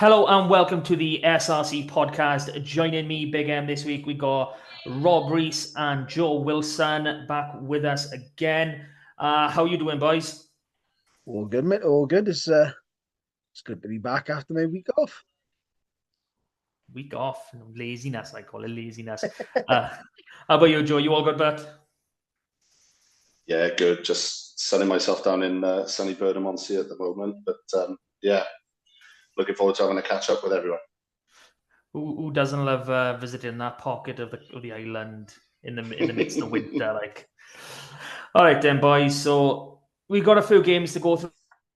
Hello and welcome to the SRC podcast. Joining me, Big M, this week we got Rob Rees and Joe Wilson back with us again. How you doing, boys? All good, mate. All good. It's good to be back after my week off. Week off, laziness. I call it laziness. How about you, Joe? You all good, but? Yeah, good. Just sunning myself down in sunny Bermondsey at the moment, but yeah, looking forward to having a catch up with everyone. Who doesn't love visiting that pocket of the island in the midst of winter? All right then, boys. So we got a few games to go through.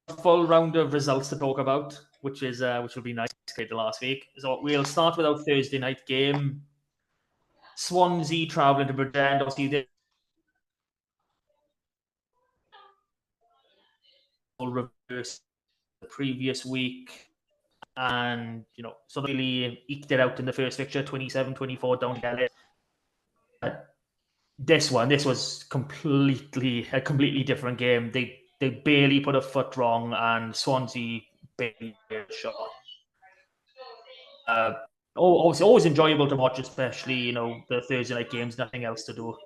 A full round of results to talk about, which will be nice compared to last week. So we'll start with our Thursday night game. Swansea travelling to Bruised. Obviously, they will reverse the previous week, and so they really eked it out in the first fixture, 27-24 down to this was a completely different game. They barely put a foot wrong, and Swansea barely did a shot. Always enjoyable to watch, especially the Thursday night games. Nothing else to do.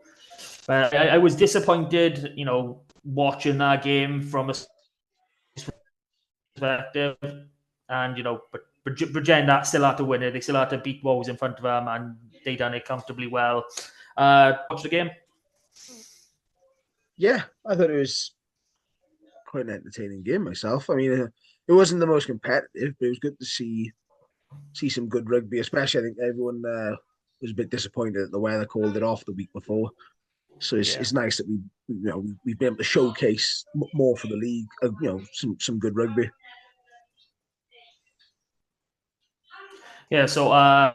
But I was disappointed, watching that game from a perspective, and but Bridgend still had to win it. They still had to beat Woes in front of them, and they done it comfortably well. Watch the game. Yeah, I thought it was quite an entertaining game myself. I mean, it wasn't the most competitive, but it was good to see some good rugby. Especially, I think everyone was a bit disappointed that the weather called it off the week before. So it's nice that we've been able to showcase more for the league. Some good rugby. Yeah. So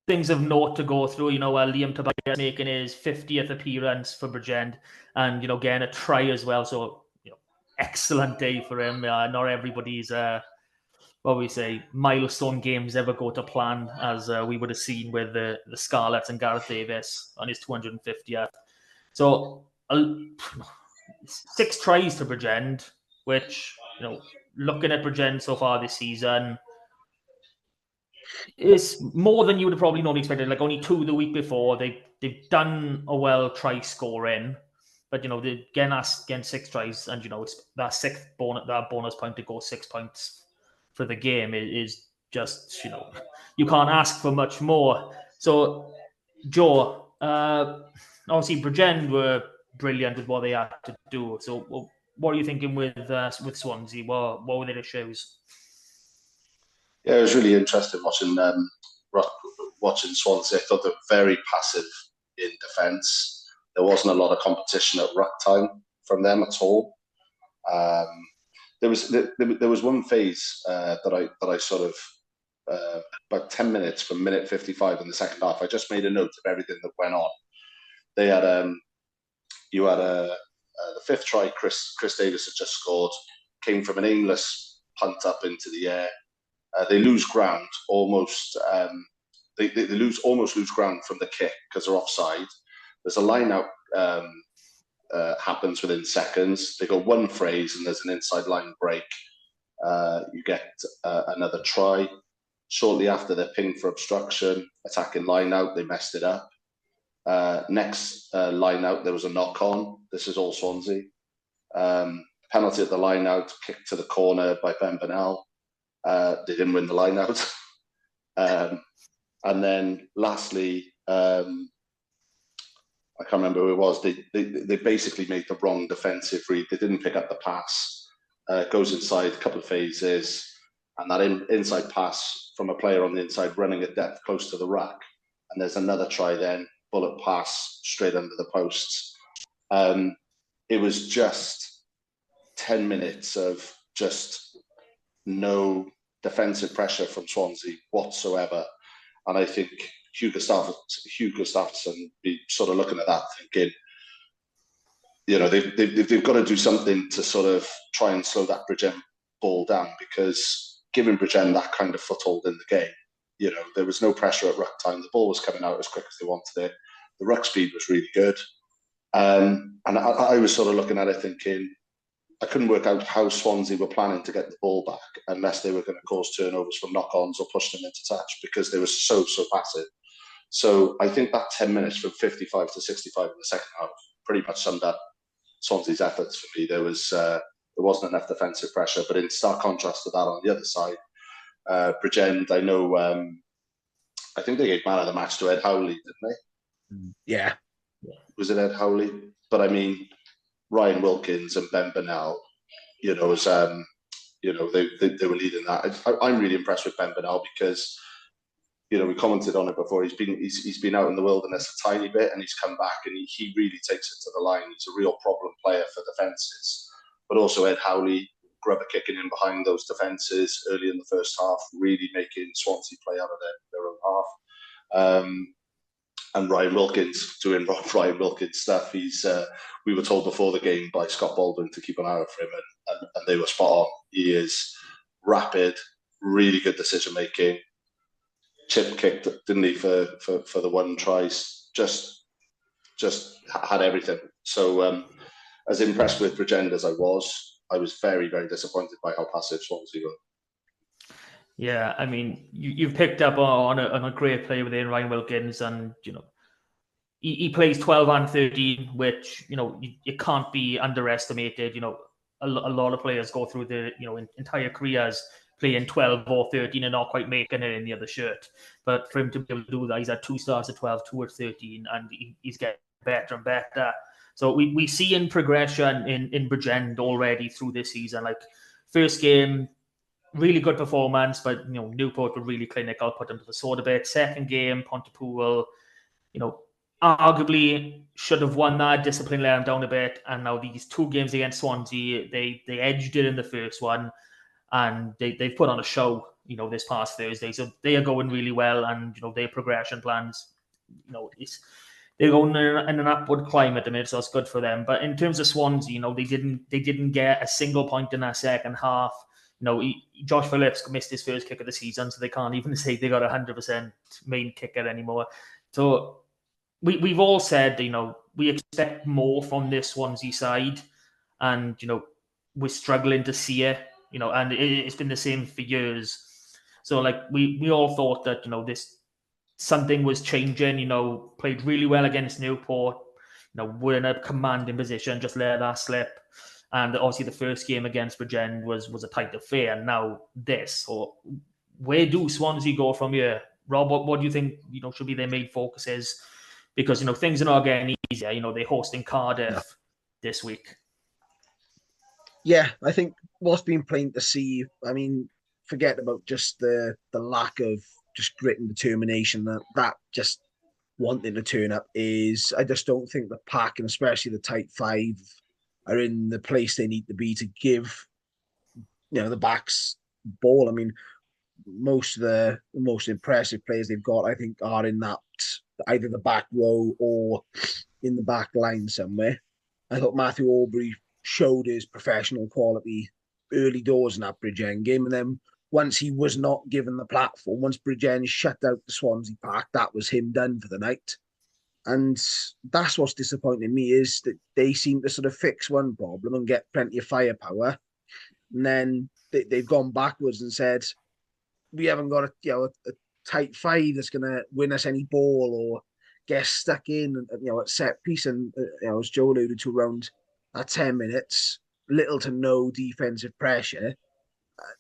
things of note to go through. Liam Tobias making his 50th appearance for Bridgend, and getting a try as well. So excellent day for him. Not everybody's what we say milestone games ever go to plan, as we would have seen with the Scarlets and Gareth Davis on his 250th. So 6 tries to Bridgend, which looking at Bridgend so far this season, it's more than you would have probably not expected. Like only 2 the week before, they've done a well try scoring, but they getting 6 tries, and it's that bonus point to go 6 points for the game is just you can't ask for much more. So Joe, obviously Bridgend were brilliant with what they had to do. So what are you thinking with Swansea? What were their issues? Yeah, it was really interesting watching Swansea. I thought they were very passive in defence. There wasn't a lot of competition at ruck time from them at all. There was one phase that I sort of about 10 minutes from minute 55 in the second half. I just made a note of everything that went on. They had the fifth try. Chris Davis had just scored. Came from an aimless punt up into the air. They lose ground almost. They lose ground from the kick because they're offside. There's a line out. Happens within seconds. They go one phrase and there's an inside line break. You get another try. Shortly after, they're pinged for obstruction, attacking line out. They messed it up. Next line out, there was a knock on. This is all Swansea. Penalty at the line out, kick to the corner by Ben Bennell. They didn't win the line out. And then lastly, I can't remember who it was. They basically made the wrong defensive read. They didn't pick up the pass. Goes inside a couple of phases, and that inside pass from a player on the inside running at depth close to the ruck. And there's another try then, bullet pass straight under the posts. It was just 10 minutes of just no defensive pressure from Swansea whatsoever. And I think Hugh Gustafsson be sort of looking at that thinking, they've got to do something to sort of try and slow that Bridgend ball down, because giving Bridgend that kind of foothold in the game, there was no pressure at ruck time. The ball was coming out as quick as they wanted it. The ruck speed was really good. And I was sort of looking at it thinking, I couldn't work out how Swansea were planning to get the ball back unless they were going to cause turnovers from knock-ons or push them into touch, because they were so passive. So I think that 10 minutes from 55 to 65 in the second half pretty much summed up Swansea's efforts for me. There wasn't enough defensive pressure, but in stark contrast to that, on the other side, Bridgend, I know, I think they gave man of the match to Ed Howley, didn't they? Yeah. Was it Ed Howley? But I mean, Ryan Wilkins and Ben Bernal, you know, as you know, they were leading that. I'm really impressed with Ben Bernal because, you know, we commented on it before. He's been out in the wilderness a tiny bit, and he's come back, and he really takes it to the line. He's a real problem player for defences. But also Ed Howley, grubber kicking in behind those defences early in the first half, really making Swansea play out of their own half. And Ryan Wilkins doing Ryan Wilkins stuff. We were told before the game by Scott Baldwin to keep an eye out for him, and they were spot on. He is rapid, really good decision making. Chip kicked, didn't he, for the one try? Just had everything. So as impressed with Bridgend as I was very, very disappointed by how passive Swansea were. Yeah, I mean, you've picked up on a great play within Ryan Wilkins, and you know, he plays 12 and 13, which, you know, you can't be underestimated. You know, a lot of players go through the, you know, entire careers playing 12 or 13 and not quite making it in the other shirt. But for him to be able to do that, he's had 2 stars at 12, 2 at 13, and he's getting better and better. So we see in progression in Bridgend already through this season. Like, first game, really good performance, but, you know, Newport were really clinical, put them to the sword a bit. Second game, Pontypool, you know, arguably should have won that. Discipline let them down a bit. And now these 2 games against Swansea, they edged it in the first one, and they've put on a show, you know, this past Thursday. So they are going really well, and, you know, their progression plans, you know, they're going in an upward climb at the minute, so it's good for them. But in terms of Swansea, you know, they didn't get a single point in that second half. You know, Josh Phillips missed his first kick of the season, so they can't even say they got 100% main kicker anymore. So we've all said, you know, we expect more from this Swansea side, and, you know, we're struggling to see it, you know, and it's been the same for years. So, like, we all thought that, you know, something was changing. You know, played really well against Newport, you know, were in a commanding position, just let that slip. And obviously the first game against Bridgend was a tight affair. And now this. So where do Swansea go from here? Rob, what do you think, you know, should be their main focuses? Because, you know, things are not getting easier. You know, they're hosting Cardiff this week. Yeah, I think what's been plain to see, I mean, forget about just the lack of just grit and determination, that just wanting to turn up is, I just don't think the pack, and especially the tight 5, are in the place they need to be to give, you know, the backs ball. I mean, most of the most impressive players they've got, I think, are in that either the back row or in the back line somewhere. I thought Matthew Aubrey showed his professional quality early doors in that Bridgend game, and then once he was not given the platform, once Bridgend shut out the Swansea pack, that was him done for the night. And that's what's disappointing me, is that they seem to sort of fix one problem and get plenty of firepower, and then they've gone backwards and said, we haven't got a tight 5 that's going to win us any ball or get stuck in, you know, at set piece. And, you know, as Joe alluded to, around that 10 minutes, little to no defensive pressure.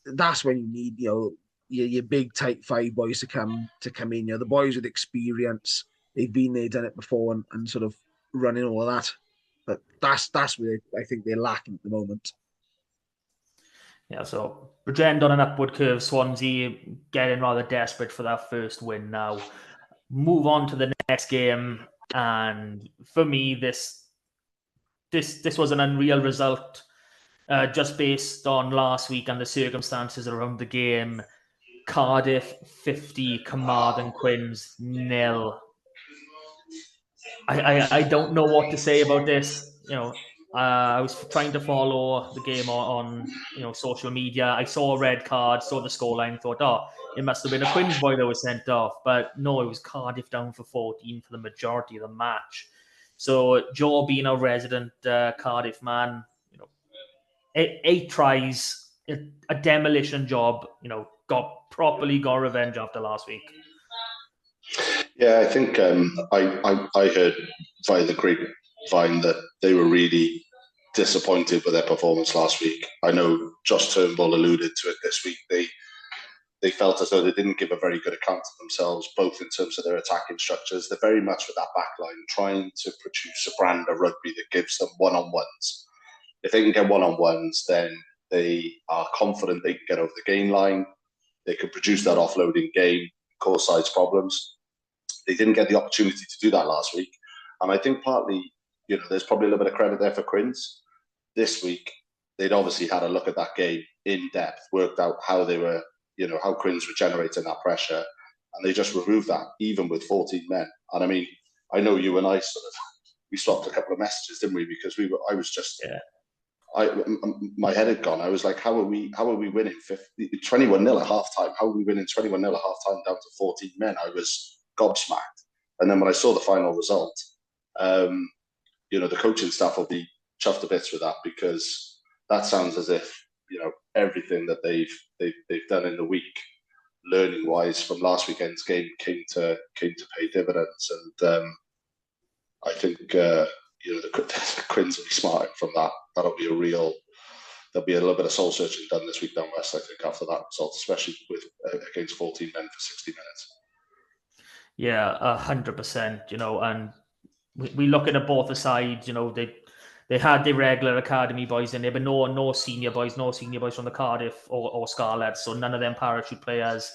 That's when you need, you know, your big tight 5 boys to come in. You know, the boys with experience, they've been there, done it before, and sort of running all of that. But that's where I think they're lacking at the moment. Yeah, so Bridgend on an upward curve. Swansea getting rather desperate for that first win now. Move on to the next game, and for me, this was an unreal result, just based on last week and the circumstances around the game. Cardiff 50, Carmarthen Quins 0. I don't know what to say about this. You know, I was trying to follow the game on you know, social media. I saw a red card, saw the scoreline, thought, oh, it must have been a Quins boy that was sent off. But no, it was Cardiff down for 14 for the majority of the match. So Joe, being a resident Cardiff man, you know, 8 tries, a demolition job. Got revenge after last week. Yeah, I think I heard via the grapevine that they were really disappointed with their performance last week. I know Josh Turnbull alluded to it this week. They felt as though they didn't give a very good account of themselves, both in terms of their attacking structures. They're very much with that backline, trying to produce a brand of rugby that gives them one-on-ones. If they can get one-on-ones, then they are confident they can get over the gain line. They can produce that offloading game, cause sides problems. They didn't get the opportunity to do that last week. And I think partly, there's probably a little bit of credit there for Quins. This week, they'd obviously had a look at that game in depth, worked out how they were, how Quins were generating that pressure. And they just removed that, even with 14 men. And I mean, I know you and I we swapped a couple of messages, didn't we? Because I was just, my head had gone. I was like, how are we winning 21-0 at halftime? How are we winning 21-0 at halftime down to 14 men? I was gobsmacked. And then when I saw the final result, the coaching staff will be chuffed to bits with that, because that sounds as if, everything that they've done in the week, learning wise from last weekend's game, came to pay dividends. And I think the Quins will be smarting from that. There'll be a little bit of soul searching done this week down west, I think, after that result, especially with against 14 men for 60 minutes. Yeah, 100%. And we looking at both the sides. They had the regular academy boys in there, but no senior boys from the Cardiff or Scarlets, so none of them parachute players.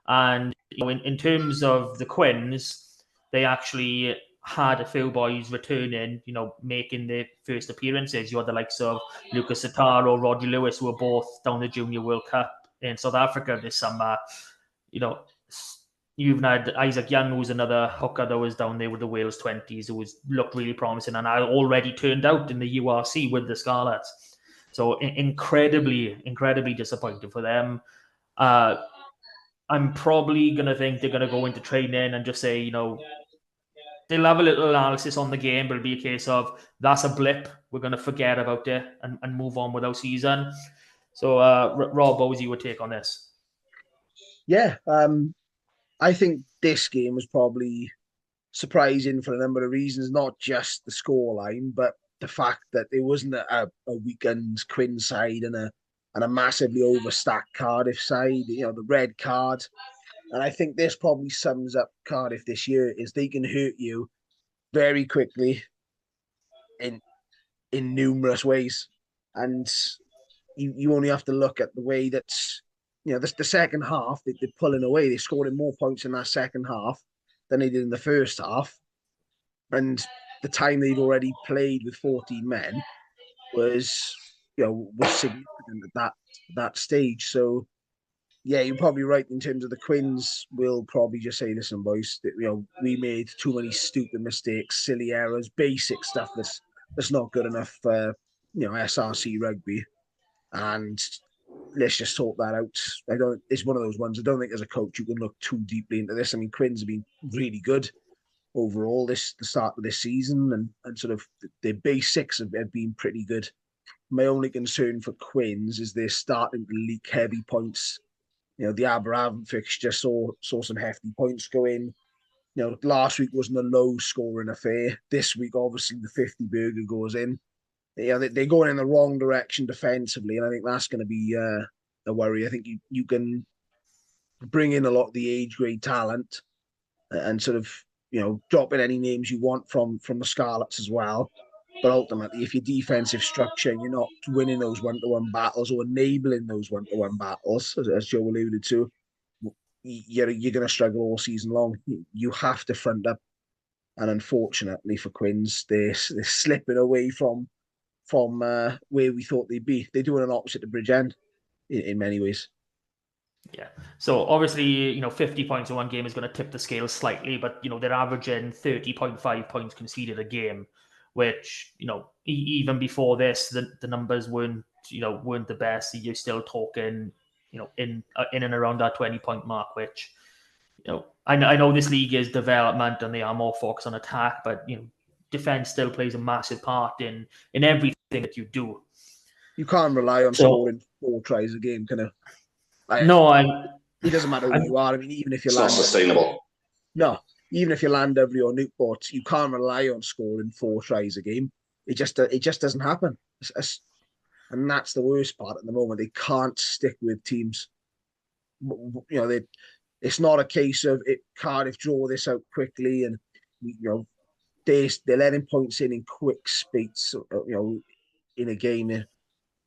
And in terms of the Quins, they actually had a few boys returning, making their first appearances. You had the likes of Lucas Sataro, Roddy Lewis, who were both down the Junior World Cup in South Africa this summer. You've had Isaac Young, who's another hooker that was down there with the Wales 20s, who looked really promising and had already turned out in the URC with the Scarlets. So incredibly disappointed for them. I'm probably going to think they're going to go into training and just say, they'll have a little analysis on the game, but it'll be a case of, that's a blip. We're going to forget about it and move on with our season. So, Rob, what was your take on this? Yeah, I think this game was probably surprising for a number of reasons, not just the scoreline, but the fact that there wasn't a weekend Quinn side and a massively overstacked Cardiff side, the red card. And I think this probably sums up Cardiff this year, is they can hurt you very quickly in numerous ways. And you only have to look at the way that, the second half, they're pulling away. They're scoring more points in that second half than they did in the first half. And the time they'd already played with 14 men was significant at that stage. So, yeah, you're probably right in terms of the Quins will probably just say, listen, boys, we made too many stupid mistakes, silly errors, basic stuff that's not good enough for, SRC rugby. And let's just sort that out. It's one of those ones. I don't think as a coach you can look too deeply into this. I mean, Quins have been really good overall the start of this season, and sort of their basics have been pretty good. My only concern for Quins is they're starting to leak heavy points. The Aberravon fixture saw some hefty points go in. Last week wasn't a low scoring affair. This week, obviously, the 50 burger goes in. They're going in the wrong direction defensively, and I think that's going to be a worry. I think you can bring in a lot of the age grade talent and sort of drop in any names you want from the Scarlets as well. But ultimately, if your defensive structure, you're not winning those one-to-one battles or enabling those one-to-one battles, as Joe alluded to, you're going to struggle all season long. You have to front up, and unfortunately for Quins, they're slipping away from where we thought they'd be. They're doing an opposite to Bridgend in many ways. Yeah. So obviously, 50 points in one game is going to tip the scale slightly, but they're averaging 30.5 points conceded a game, which even before this, the numbers weren't the best. You're still talking in and around that 20-point mark, which I know this league is development and they are more focused on attack, but defense still plays a massive part in everything that you do. You can't rely on scoring 4 tries a game, kind of. No, it doesn't matter who you are. I mean, even if you It's not sustainable. No, even if you're Llandovery or Newport, you can't rely on scoring 4 tries a game. It just doesn't happen. And that's the worst part at the moment. They can't stick with teams. You know, it's not a case of Cardiff draw this out quickly and they're letting points in quick spates. In a game,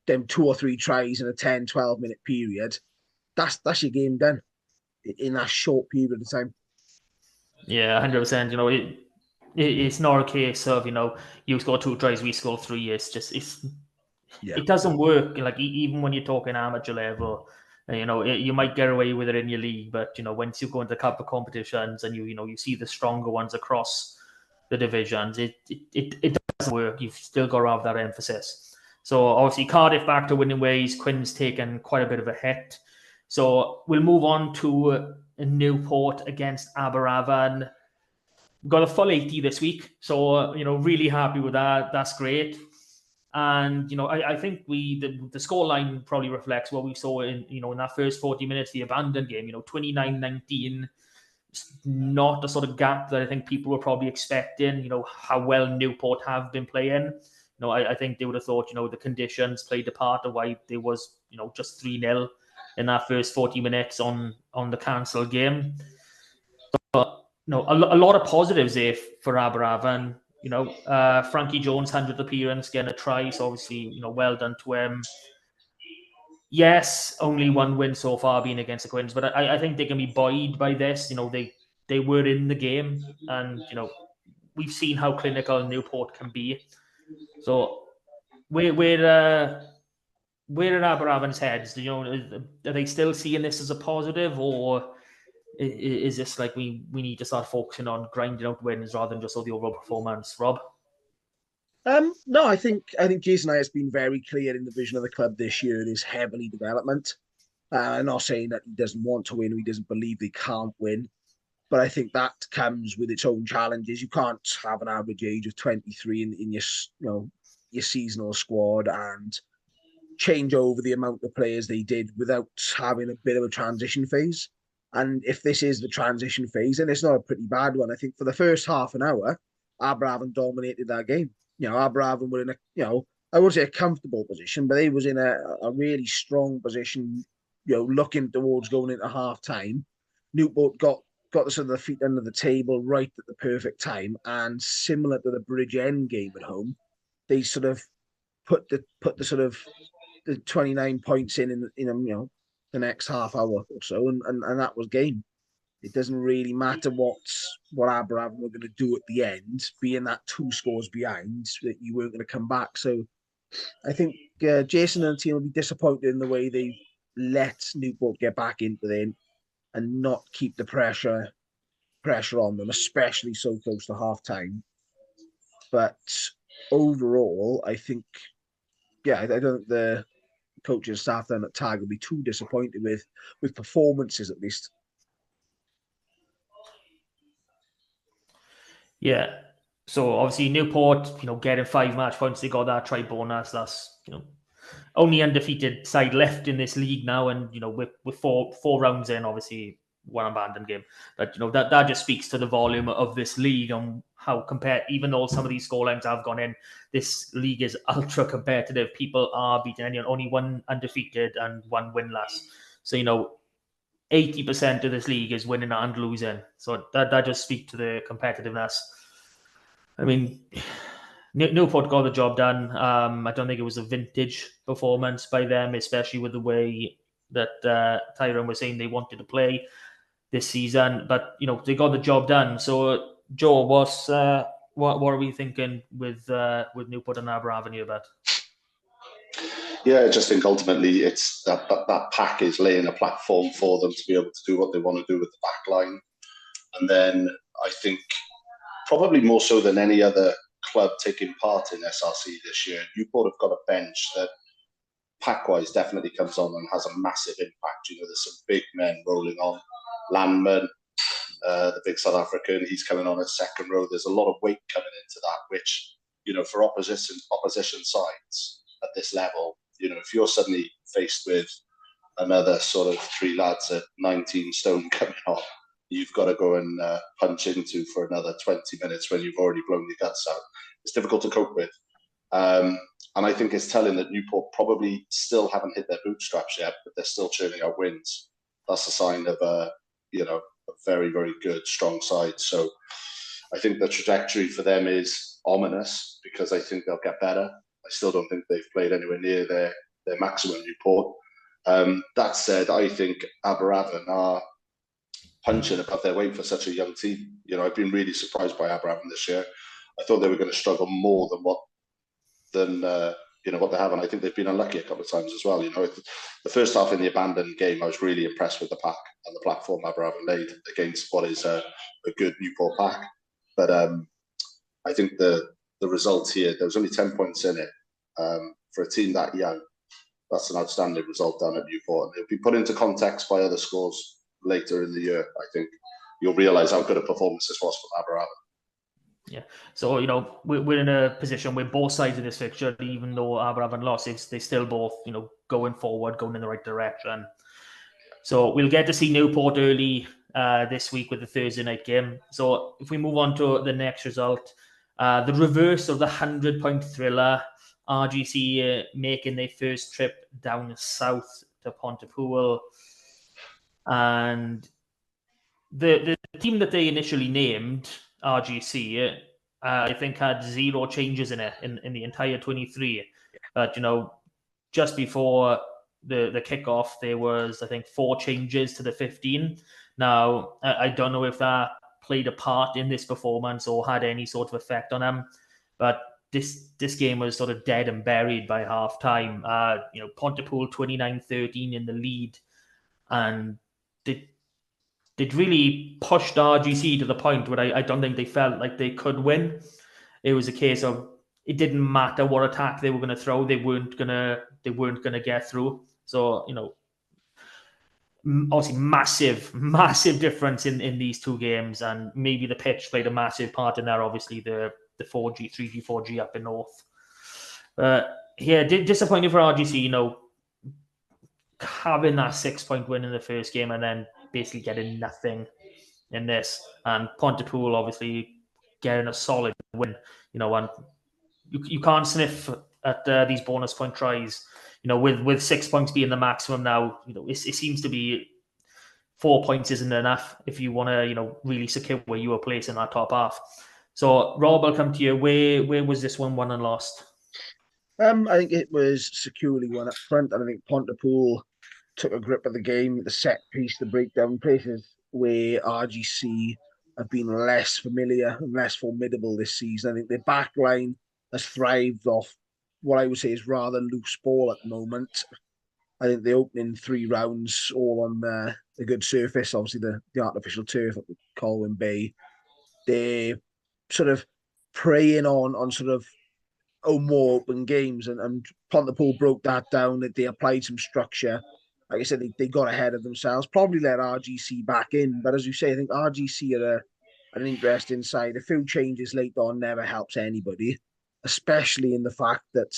them 2 or 3 tries in a 10, 12-minute period. That's your game done in that short period of time. Yeah, 100%. It's not a case of you score 2 tries, we score 3. It doesn't work. Like even when you're talking amateur level, you might get away with it in your league, but once you go into cup of competitions and you see the stronger ones across the divisions, it doesn't work. You've still got to have that emphasis. So obviously Cardiff back to winning ways. Quinn's taken quite a bit of a hit. So we'll move on to Newport against Aberafan. Got a full 80 this week, so really happy with that. That's great. And I think the scoreline probably reflects what we saw in in that first 40 minutes, the abandoned game. 29-19, not the sort of gap that I think people were probably expecting. How well Newport have been playing. I think they would have thought the conditions played a part of why there was just 3-0 in that first 40 minutes on the cancelled game. But a lot of positives there for Aberafan. Frankie Jones' 100th appearance, getting a try, so obviously, well done to him. Yes, only 1 win so far being against the Quins, but I think they can be buoyed by this. They were in the game, and we've seen how clinical Newport can be. So where are Aberafan's heads? Are they still seeing this as a positive, or is this like we need to start focusing on grinding out wins rather than just all the overall performance, Rob? No, I think Jason has been very clear in the vision of the club this year. It is heavily development. I'm not saying that he doesn't want to win or he doesn't believe they can't win, but I think that comes with its own challenges. You can't have an average age of 23 in your seasonal squad and change over the amount of players they did without having a bit of a transition phase. And if this is the transition phase, then it's not a pretty bad one. I think for the first half an hour, Aberafan dominated that game. Aberafan were in I wouldn't say a comfortable position, but they was in a really strong position, looking towards going into half time. Newport got the sort of the feet under the table right at the perfect time, and similar to the Bridge End game at home, they sort of put the sort of the 29 points in the next half hour or so, and that was game. It doesn't really matter what Aberafan were going to do at the end, being that 2 scores behind, that you weren't going to come back. So I think Jason and the team will be disappointed in the way they let Newport get back into them and not keep the pressure on them, especially so close to half time. But overall, I think, I don't think the coaching staff down at TAG will be too disappointed with performances, at least. Yeah. So obviously Newport, getting 5 match points, they got that try bonus. That's only undefeated side left in this league now, and with four rounds in, obviously 1 abandoned game. But that just speaks to the volume of this league and how even though some of these scorelines have gone in, this league is ultra competitive. People are beating anyone, only 1 undefeated and 1 winless. So 80% of this league is winning and losing. So that just speaks to the competitiveness. I mean, Newport got the job done. I don't think it was a vintage performance by them, especially with the way that Tyrone was saying they wanted to play this season. But they got the job done. So Joe, what are we thinking with Newport and Aberafan here, about? Yeah, I just think ultimately it's that pack is laying a platform for them to be able to do what they want to do with the back line. And then I think probably more so than any other club taking part in SRC this year, Newport have got a bench that pack-wise definitely comes on and has a massive impact. There's some big men rolling on. Landman, the big South African, he's coming on at second row. There's a lot of weight coming into that, which, for opposition sides at this level, if you're suddenly faced with another sort of 3 lads at 19 stone coming on, you've got to go and punch into for another 20 minutes when you've already blown your guts out. It's difficult to cope with. And I think it's telling that Newport probably still haven't hit their bootstraps yet, but they're still churning out wins. That's a sign of a very, very good, strong side. So I think the trajectory for them is ominous, because I think they'll get better. I still don't think they've played anywhere near their maximum, Newport. That said, I think Aberavon are punching above their weight for such a young team. I've been really surprised by Aberavon this year. I thought they were going to struggle more than what they have, and I think they've been unlucky a couple of times as well. The first half in the abandoned game, I was really impressed with the pack and the platform Aberavon laid against what is a good Newport pack. But I think the result here, there was only 10 points in it. For a team that young, that's an outstanding result down at Newport. And it'll be put into context by other scores later in the year. I think you'll realise how good a performance this was from Aberavon. Yeah, so we're in a position where both sides of this fixture, even though Aberavon lost, they still both going forward, going in the right direction. So we'll get to see Newport early this week with the Thursday night game. So if we move on to the next result, the reverse of the 100-point thriller, RGC making their first trip down south to Pontypool, and the team that they initially named, RGC, I think had 0 changes in it in the entire 23. But just before the kickoff, there was, I think, 4 changes to the 15. Now, I don't know if that played a part in this performance or had any sort of effect on them, but this game was sort of dead and buried by half time. Pontypool 29-13 in the lead, and they'd really pushed RGC to the point where I don't think they felt like they could win. It was a case of it didn't matter what attack they were going to throw; they weren't gonna get through. So obviously massive difference in these two games, and maybe the pitch played a massive part in there. Obviously the 4G, 3G, 4G up in North. Disappointing for RGC. Having that 6-point win in the first game and then basically getting nothing in this, and Pontypool obviously getting a solid win, and you can't sniff at these bonus point tries, with 6 points being the maximum now. It seems to be 4 points isn't enough if you want to, really secure where you are placed in that top half. So Rob, I'll come to you. Where was this one won and lost? I think it was securely won up front, and I think Pontypool took a grip of the game, the set piece, the breakdown places where RGC have been less familiar and less formidable this season. I think their back line has thrived off what I would say is rather loose ball at the moment. I think the opening 3 rounds all on a good surface, obviously the artificial turf at Colwyn Bay. They're sort of preying on sort of more open games, and Pontypool broke that down. That they applied some structure. Like I said, they got ahead of themselves, probably let RGC back in. But as you say, I think RGC are an interesting side. A few changes late on never helps anybody, especially in the fact that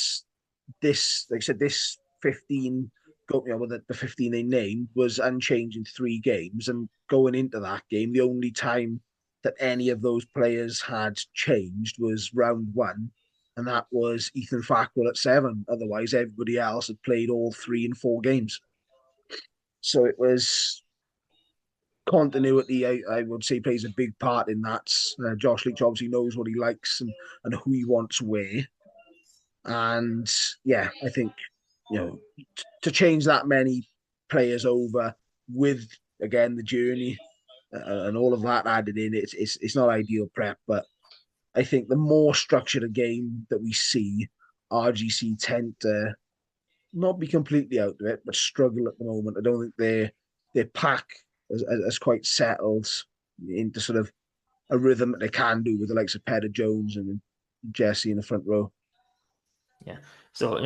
this, like I said, this 15, the 15 they named was unchanged in 3 games. And going into that game, the only time that any of those players had changed was round 1. And that was Ethan Fackrell at 7. Otherwise, everybody else had played all 3 and 4 games. So it was continuity, I would say, plays a big part in that. Josh Leach obviously knows what he likes and who he wants where. And yeah, I think, to change that many players over with, again, the journey and all of that added in, it's not ideal prep. But I think the more structured a game that we see, RGC tend to not be completely out of it, but struggle at the moment. I don't think their pack has quite settled into sort of a rhythm that they can do with the likes of Pedder Jones and Jesse in the front row. Yeah. So,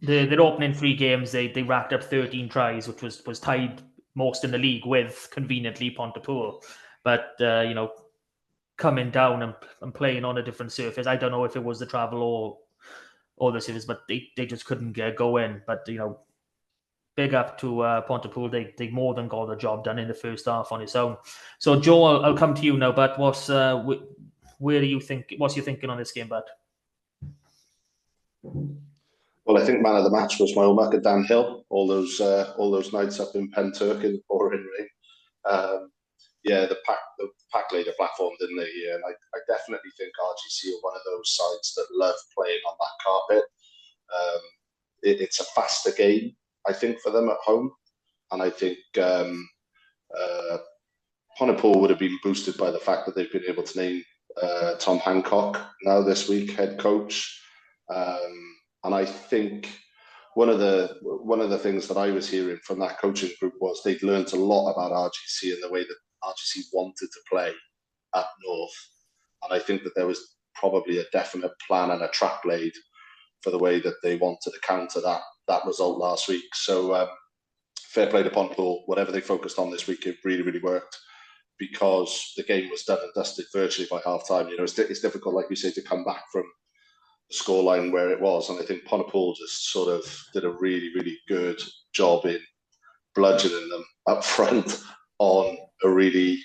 their opening 3 games, they racked up 13 tries, which was tied most in the league with, conveniently, Pontypool. But, coming down and playing on a different surface, I don't know if it was the travel all the series, but they just couldn't get going. But big up to Pontypool. They more than got the job done in the first half on its own. So Joe, I'll come to you now. But what's where do you think? What's your thinking on this game, But? Well, I think man of the match was my old marker Dan Hill. All those nights up in Penturk in the pouring rain. The pack laid a platform, didn't they? Yeah, and I definitely think RGC are one of those sides that love playing on that carpet. It's a faster game, I think, for them at home, and I think Pontypool would have been boosted by the fact that they've been able to name Tom Hancock now this week head coach, and I think one of the things that I was hearing from that coaching group was they'd learned a lot about RGC and the way that RGC wanted to play up north, and I think that there was probably a definite plan and a trap laid for the way that they wanted to counter that result last week. So fair play to Pontypool. Whatever they focused on this week, it really, really worked, because the game was done and dusted virtually by half time. It's difficult, like you say, to come back from the scoreline where it was, and I think Pontypool just sort of did a really, really good job in bludgeoning them up front on a really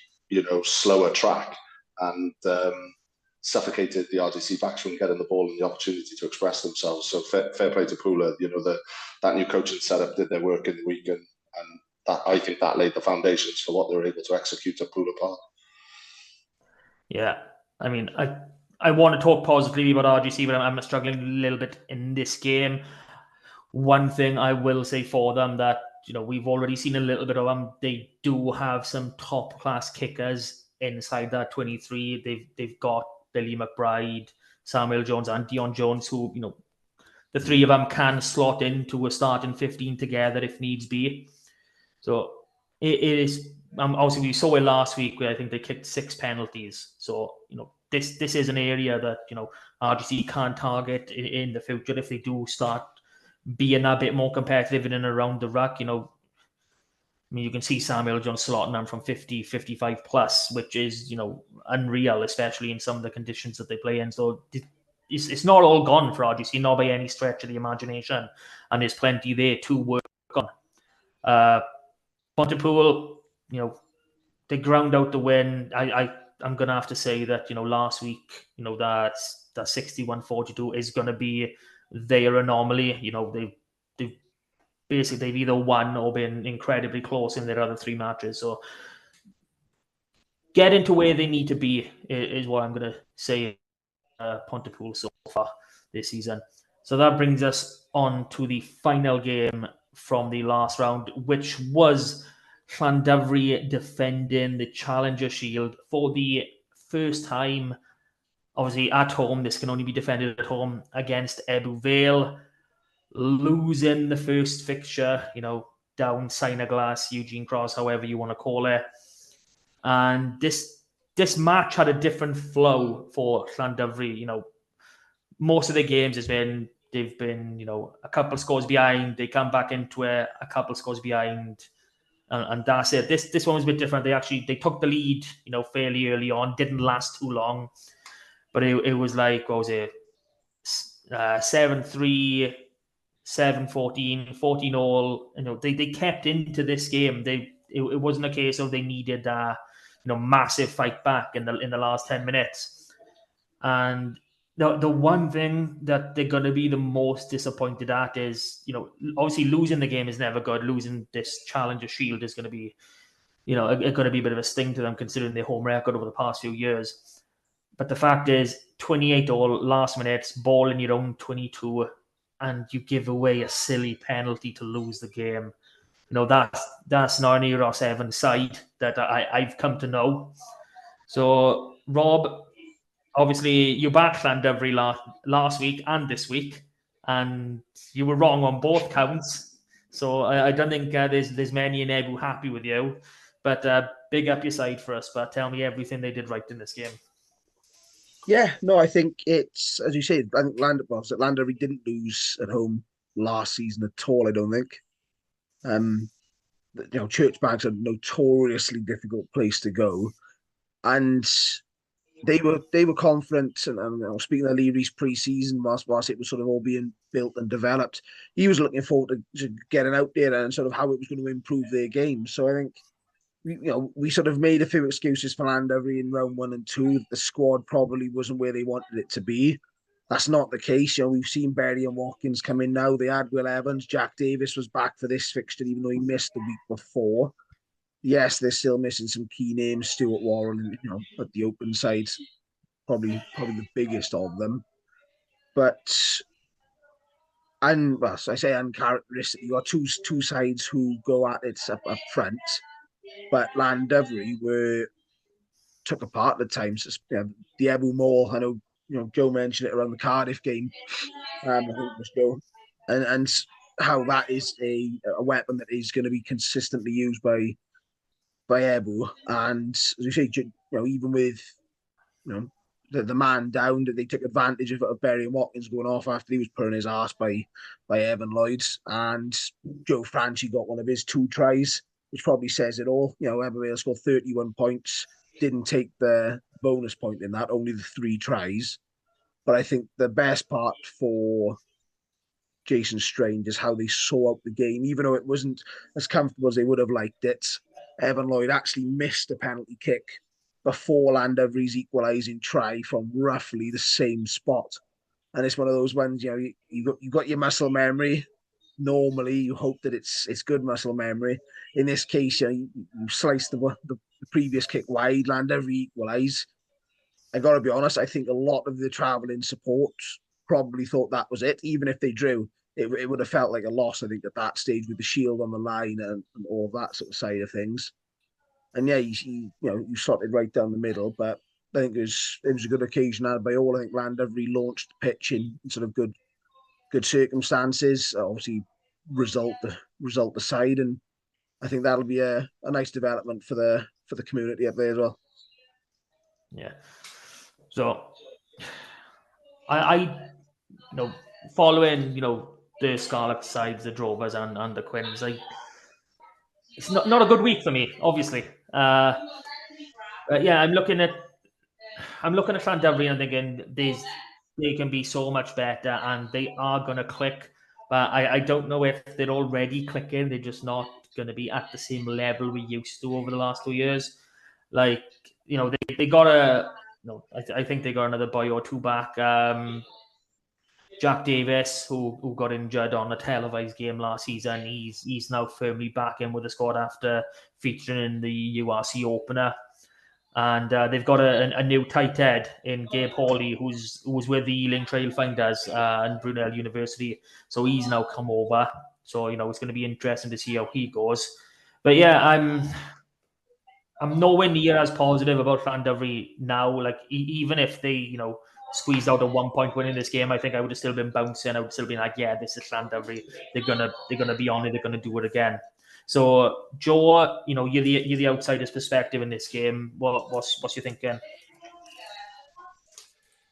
slower track, and suffocated the RGC backs from getting the ball and the opportunity to express themselves. So fair play to Pooler. That new coaching setup did their work in the week, and that, I think, that laid the foundations for what they were able to execute at Pooler Park. Yeah, I mean, I want to talk positively about RGC, but I'm struggling a little bit in this game. One thing I will say for them that we've already seen a little bit of them. They do have some top class kickers inside that 23. They've got Billy McBride, Samuel Jones, and Dion Jones, who the three of them can slot into a starting 15 together if needs be. So it is. Obviously, we saw it last week where I think they kicked 6 penalties. So this is an area that RGC can target in the future if they do start being a bit more competitive in and around the ruck. I mean, you can see Samuel Jones slotting them from 50, 55 plus, which is unreal, especially in some of the conditions that they play in. So it's not all gone for RGC, not by any stretch of the imagination, and there's plenty there to work on. Pontypool, they ground out the win. I'm gonna have to say that last week, that 61-42 is gonna be their anomaly. They've either won or been incredibly close in their other 3 matches. So getting to where they need to be is what I'm gonna say. Pontypool so far this season. So that brings us on to the final game from the last round, which was Llandovery defending the Challenger Shield for the first time. Obviously, at home, this can only be defended at home against Ebbw Vale. Losing the first fixture, down Glass, Eugene Cross, however you want to call it. And this match had a different flow for Llandovery. Most of the games they've been a couple scores behind, they come back into it, a couple scores behind, and that's it. This one was a bit different. They took the lead, fairly early on, didn't last too long, but it was like, what was it, 7-3, 7-14, 14-all. They kept into this game. It wasn't a case of they needed a massive fight back in the last 10 minutes. And the one thing that they're going to be the most disappointed at is, obviously losing the game is never good. Losing this Challenger Shield is going to be, going to be a bit of a sting to them considering their home record over the past few years. But the fact is, 28-all, last minutes, ball in your own 22, and you give away a silly penalty to lose the game. That's not an Eros Evans side that I've come to know. So, Rob, obviously, you backed Llandovery last week and this week, and you were wrong on both counts. So I don't think there's many in Ebbw happy with you. But big up your side for us. But tell me everything they did right in this game. Yeah, no, I think it's, as you said, I think Llandovery didn't lose at home last season at all, I don't think. Church Bag's a notoriously difficult place to go. And they were confident, and speaking of Leary's pre-season, whilst it was sort of all being built and developed, he was looking forward to getting out there and sort of how it was going to improve their game. So I think we sort of made a few excuses for Landovery in round 1 and 2. The squad probably wasn't where they wanted it to be. That's not the case. We've seen Berry and Watkins come in now. They had Will Evans. Jack Davis was back for this fixture, even though he missed the week before. Yes, they're still missing some key names. Stuart Warren, at the open side, probably the biggest of them. But as I say, uncharacteristic. You got two sides who go at it up front, but Landovery took apart at times. The Ebu Moore, I know, Joe mentioned it around the Cardiff game. I think it was Joe, and how that is a weapon that is going to be consistently used by Ebu. And as you say, even with the man down, that they took advantage of Berry and Watkins going off after he was putting his ass by Evan Lloyd, and Joe Franchi got one of his 2 tries, which probably says it all. Evervale scored 31 points, didn't take the bonus point in that, only the 3 tries. But I think the best part for Jason Strange is how they saw out the game, even though it wasn't as comfortable as they would have liked it. Evan Lloyd actually missed a penalty kick before Landovery's equalising try from roughly the same spot. And it's one of those ones, you got your muscle memory. Normally, you hope that it's good muscle memory. In this case, you slice the previous kick wide, Landovery equalise. I got to be honest, I think a lot of the travelling support probably thought that was it. Even if they drew, it would have felt like a loss, I think, at that stage with the shield on the line and all that sort of side of things. And yeah, you slotted right down the middle, but I think it was a good occasion had by all. I think Landovery launched the pitch in sort of good circumstances. Obviously, result the side, and I think that'll be a nice development for the community up there as well. Yeah. So I following the Scarlet sides, the Drovers and the Quins, it's not a good week for me, obviously. Yeah, I'm looking at Llandovery and thinking they can be so much better, and they are going to click. But I don't know if they're already clicking. They're just not going to be at the same level we used to over the last 2 years. Like, they got I think they got another boy or 2 back. Jack Davis, who got injured on a televised game last season, he's now firmly back in with the squad after featuring in the URC opener. And they've got a new tight head in Gabe Hawley, who was with the Ealing Trailfinders and Brunel University. So he's now come over. So it's going to be interesting to see how he goes. But yeah, I'm nowhere near as positive about Llandovery now. Like, even if they squeezed out a 1-point win in this game, I think I would have still been bouncing. I would still been like, yeah, this is Llandovery. They're gonna be on it. They're gonna do it again. So, Joe, you're the outsider's perspective in this game. What's your thinking?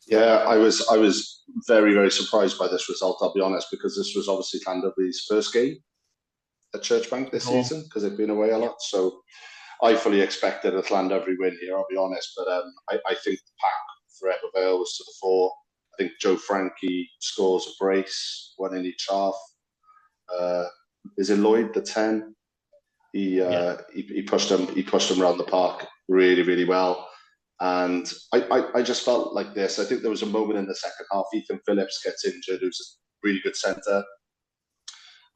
Yeah, I was very, very surprised by this result, I'll be honest, because this was obviously Llandovery's first game at Churchbank this season, because they've been away a lot. So I fully expected a Llandovery win here, I'll be honest. But I think the pack for Ebervale was to the fore. I think Joe Franchi scores a brace, 1 in each half. Is it Lloyd, the 10? He pushed him around the park really, really well. And I just felt like this. I think there was a moment in the second half. Ethan Phillips gets injured, who's a really good centre.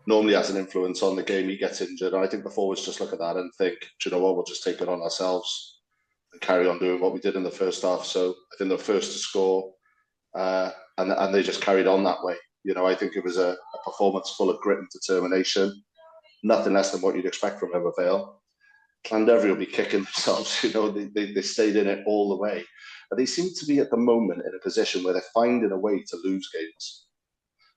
Normally has an influence on the game. He gets injured. And I think the forwards just look at that and think, do you know what, we'll just take it on ourselves and carry on doing what we did in the first half. So I think they're first to score. And they just carried on that way. I think it was a performance full of grit and determination. Nothing less than what you'd expect from Ebervale. Llandovery will be kicking themselves. They stayed in it all the way. But they seem to be at the moment in a position where they're finding a way to lose games,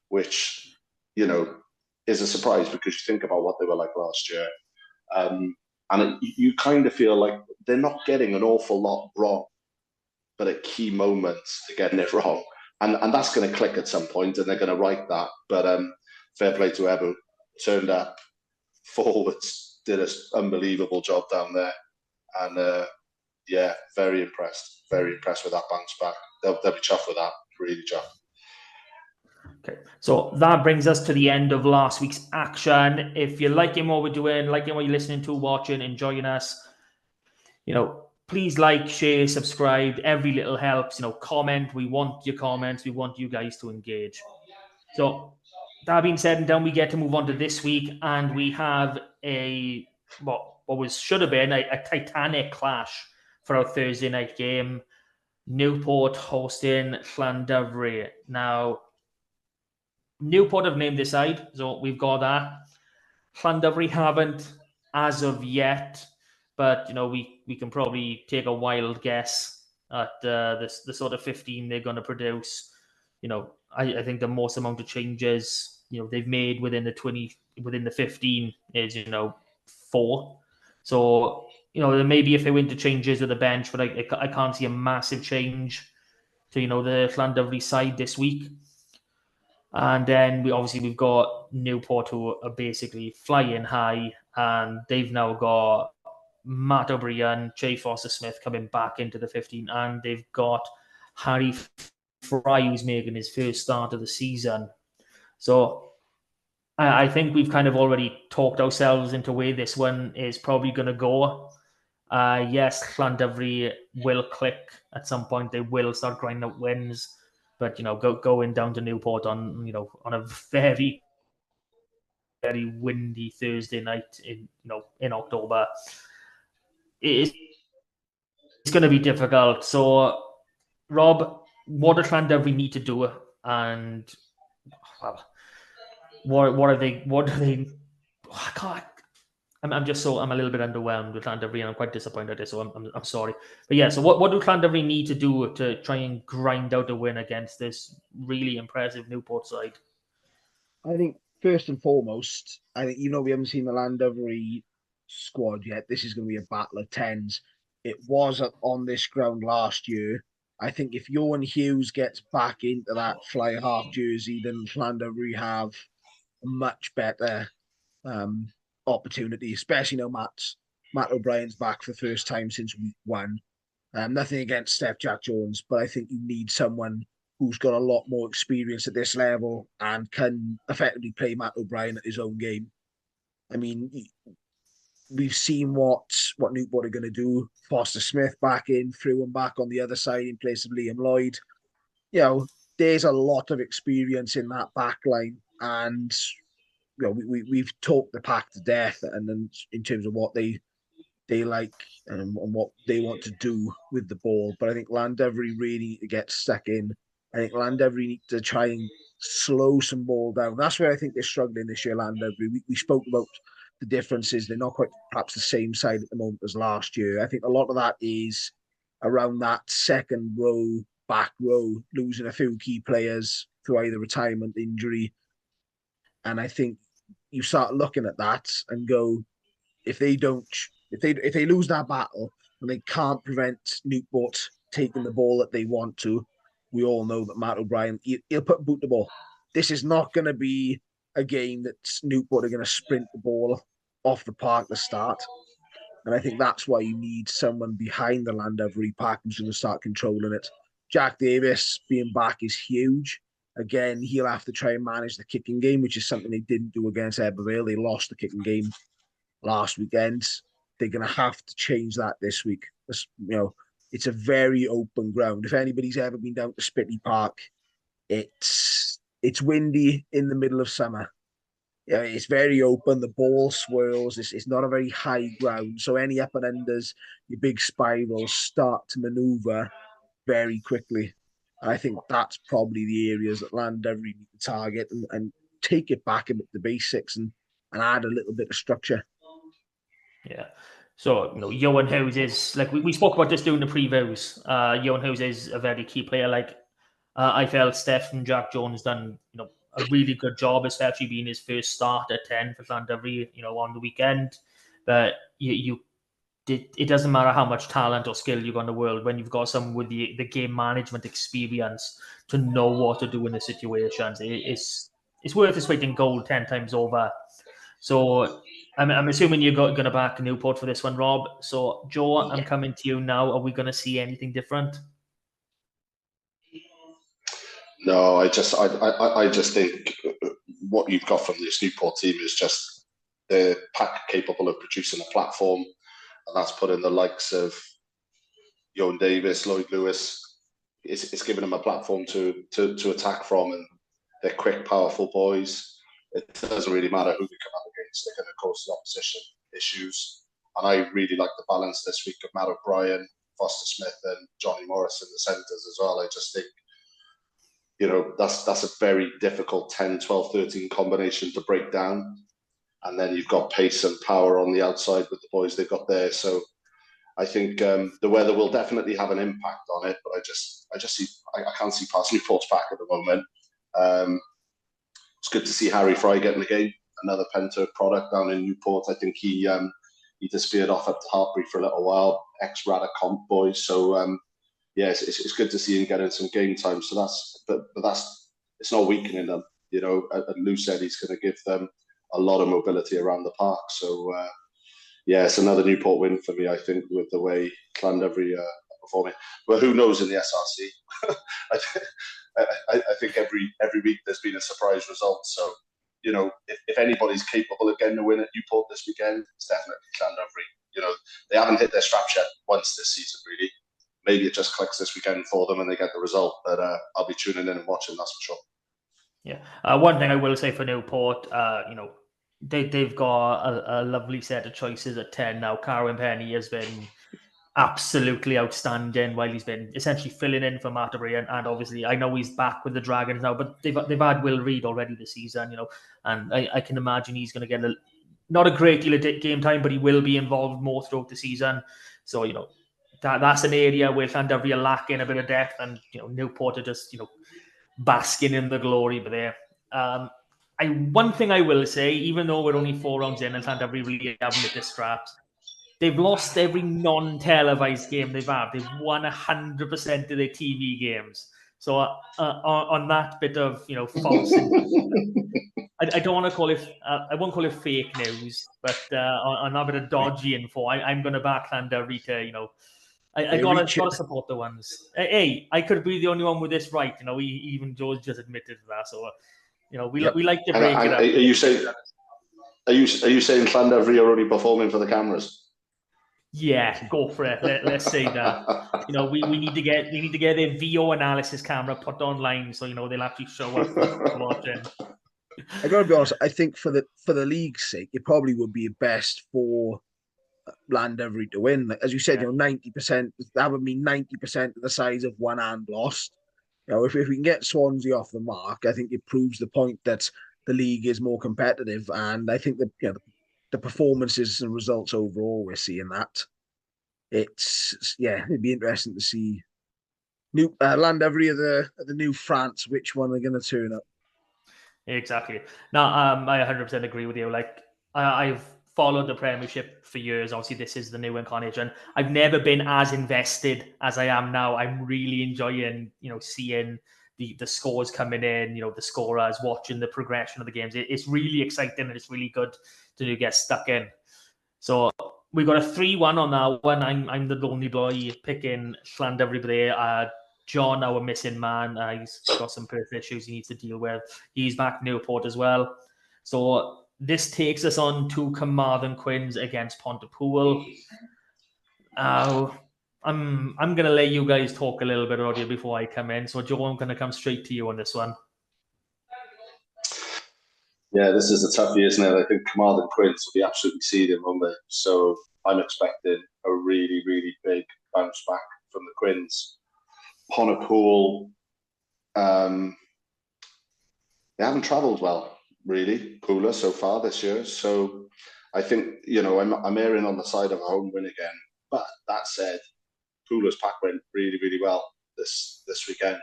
which, is a surprise because you think about what they were like last year. You kind of feel like they're not getting an awful lot wrong, but at key moments they're getting it wrong. And that's going to click at some point and they're going to right that. But fair play to Ebu. Turned up, forwards did an unbelievable job down there. And yeah, very impressed with that bounce back. They'll be chuffed with that, really chuffed. Okay, so that brings us to the end of last week's action. If you're liking what we're doing, liking what you're listening to, watching, enjoying us, please like, share, subscribe. Every little helps. Comment. We want your comments. We want you guys to engage. So that being said and done, we get to move on to this week, and we have should have been a titanic clash for our Thursday night game. Newport hosting Llandovery. Now, Newport have named this side, so we've got that. Llandovery haven't as of yet, but we can probably take a wild guess at the sort of 15 they're going to produce. I think the most amount of changes they've made within the 15 is 4. So maybe if they went to changes with the bench, but I can't see a massive change to the Llandovery side this week. And then we've got Newport, who are basically flying high, and they've now got Matt O'Brien, Jay Foster-Smith coming back into the 15, and they've got Harry Fry, who's making his first start of the season. So I think we've kind of already talked ourselves into where this one is probably going to go. Yes, Llandovery will click at some point. They will start grinding out wins. But going down to Newport on a very, very windy Thursday night in October, it's going to be difficult. So, Rob, what does Llandovery need to do, and what are they? What do they? I can't. I'm a little bit underwhelmed with Llandovery, and I'm quite disappointed. So I'm sorry, but yeah. So what do Llandovery need to do to try and grind out a win against this really impressive Newport side? I think first and foremost, we haven't seen the Llandovery squad yet. This is going to be a battle of tens. It was on this ground last year. I think if Johan Hughes gets back into that fly half jersey, then Llandovery have a much better opportunity, especially now Matt O'Brien's back for the first time since week 1. Nothing against Steph Jack Jones, but I think you need someone who's got a lot more experience at this level and can effectively play Matt O'Brien at his own game. I mean, we've seen what Newport are going to do. Foster-Smith back in, threw him back on the other side in place of Liam Lloyd. There's a lot of experience in that back line, and we've talked the pack to death, and then in terms of what they like and what they want to do with the ball. But I think Llandovery really need to get stuck in. I think Llandovery need to try and slow some ball down. That's where I think they're struggling this year, Llandovery. We spoke about the differences. They're not quite perhaps the same side at the moment as last year. I think a lot of that is around that second row, back row, losing a few key players through either retirement, injury. And I think you start looking at that and go, if they lose that battle and they can't prevent Newport taking the ball that they want to, we all know that Matt O'Brien, he'll put boot the ball. This is not going to be a game that Newport are going to sprint the ball off the park to start. And I think that's why you need someone behind the Llandovery pack who's going to start controlling it. Jack Davis being back is huge. Again, he'll have to try and manage the kicking game, which is something they didn't do against Eberville. They lost the kicking game last weekend. They're going to have to change that this week. It's a very open ground. If anybody's ever been down to Spitley Park, it's windy in the middle of summer. It's very open. The ball swirls. It's not a very high ground. So any up and unders, your big spirals start to maneuver very quickly. And I think that's probably the areas that Llandovery need to target and take it back a bit to basics and add a little bit of structure. Yeah. So, Johan Hughes is, like we spoke about this during the previews. Johan Hughes is a very key player. I felt Steph and Jack Jones done, a really good job, especially being his first start at 10 for Llandovery, on the weekend. But it doesn't matter how much talent or skill you've got in the world when you've got someone with the game management experience to know what to do in the situations. It's worth its weight in gold 10 times over. So I'm assuming you're going to back Newport for this one, Rob. So, Joe, I'm coming to you now. Are we going to see anything different? No, I just think what you've got from this Newport team is just the pack capable of producing a platform, and that's putting the likes of Yoan Davis, Lloyd Lewis. It's giving them a platform to attack from, and they're quick, powerful boys. It doesn't really matter who they come up against; they're going to cause the opposition issues. And I really like the balance this week of Matt O'Brien, Foster Smith, and Johnny Morris in the centres as well. I just think, that's a very difficult 10, 12, 13 combination to break down. And then you've got pace and power on the outside with the boys they've got there. So I think the weather will definitely have an impact on it, but I can't see past Newport's back at the moment. It's good to see Harry Fry getting the game, another Penta product down in Newport. I think he disappeared off at Hartbury for a little while, ex-Rada comp boy. So it's good to see him getting some game time. So it's not weakening them. And Lou said he's going to give them a lot of mobility around the park. So it's another Newport win for me, I think, with the way Llandovery are performing. But who knows in the SRC? I think every week there's been a surprise result. So, if anybody's capable of getting a win at Newport this weekend, it's definitely Llandovery. They haven't hit their straps yet once this season, really. Maybe it just clicks this weekend for them and they get the result. But I'll be tuning in and watching, that's for sure. Yeah. One thing I will say for Newport, they've got a lovely set of choices at 10 now. Carwyn Penny has been absolutely outstanding while he's been essentially filling in for Matterbury, and obviously I know he's back with the Dragons now, but they've had Will Reid already this season, and I can imagine he's going to get not a great deal of game time, but he will be involved more throughout the season. So that's an area where Llandovery are lacking a bit of depth, and Newport are just basking in the glory. But there, one thing I will say, even though we're only 4 rounds in and Llandovery really haven't hit their straps, they've lost every non-televised game they've had. They've won 100% of their TV games. So on that bit of false, I don't want to call it. I won't call it fake news, but on that bit of dodgy info, I'm going to back Llandovery to I gotta support the ones. Hey, I could be the only one with this right. Even George just admitted to that. So we like to break it up. Are you saying Llandovery are only performing for the cameras? Yeah, go for it. Let's say that. We need to get their VO analysis camera put online so they'll actually show us watching. I gotta be honest. I think for the league's sake, it probably would be best for Llandovery to win. As you said, 90%. That would mean 90% of the size of one hand lost. If we can get Swansea off the mark, I think it proves the point that the league is more competitive, and I think that the performances and results overall, we're seeing that. It'd be interesting to see Llandovery of the new France, which one are going to turn up. Exactly. Now, I 100% agree with you. Like, I've followed the Premiership for years. Obviously, this is the new incarnation. I've never been as invested as I am now. I'm really enjoying, seeing the scores coming in, the scorers, watching the progression of the games. It's really exciting and it's really good to get stuck in. So we got a 3-1 on that one. I'm the lonely boy picking Llandovery there. John, our missing man, he's got some personal issues he needs to deal with. He's back Newport as well. So this takes us on to Carmarthen Quins against Pontypool. I'm going to let you guys talk a little bit earlier before I come in. So Joe, I'm going to come straight to you on this one. Yeah, this is a toughie, isn't it? I think Carmarthen Quins will be absolutely seething, won't they? So I'm expecting a really, really big bounce back from the Quins. Pontypool, they haven't travelled well, really, Pooler, so far this year. So I think, I'm erring on the side of a home win again. But that said, Pooler's pack went really, really well this weekend.